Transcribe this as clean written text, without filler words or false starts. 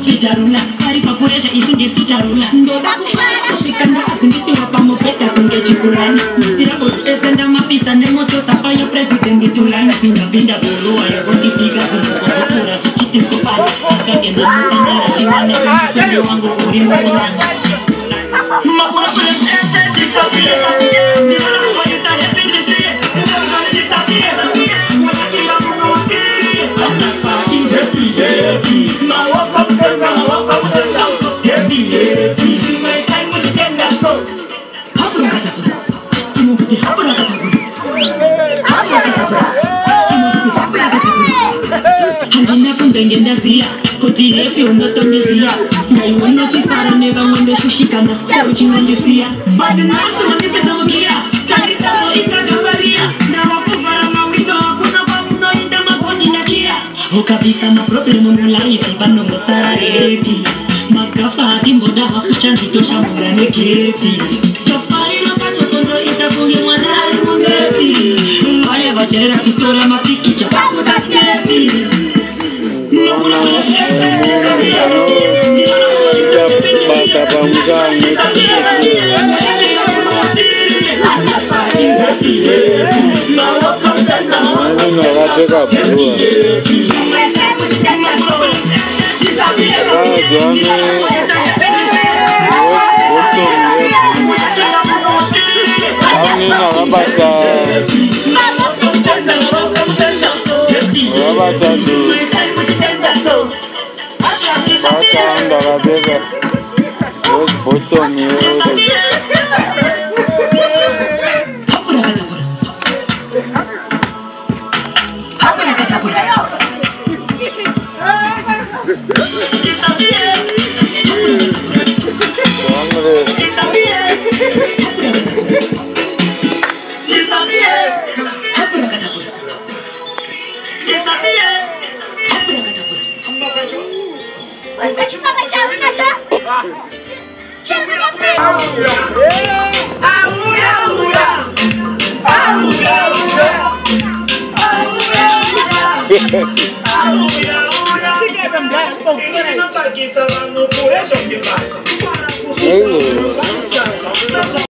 pitarula ari pakuresha isu ngesitarula ndoda kufara shikanda kunditiwa pamopeta kungechikulana tirabodu esenda mapisa nemoto safayo presidenti tulana ndapinda buruwa yakonditiga zvinokuzokura zvichitiskopana sachagenda mutanera imane kwenye wangu uri mukulana mapura kule ese disappear ndirana kumayuta repindisiye disappear mwakila kunuwasiri I'm not fucking happy mawapa mtenda happy shimai time mutitenda so hapura katakura imukuti hapura katakura handina kundengendaziya kuti hepi unotondisiya ndaiona chifara nevamwe ndoshushikana sauchinondisiya but nasi wandipetamukia tarisazo itagafaria ndavakuvhara mawindo hakuna kwaunoinda magoni nakia ukabisa maproblemu mulaifi panongosara hepi magafa hatimboda hafu chanzitoshambura nekepi tofarira pachokondo itakunge mwana ari mumepi vaya vajaira kutora mafikicha pakuda stepi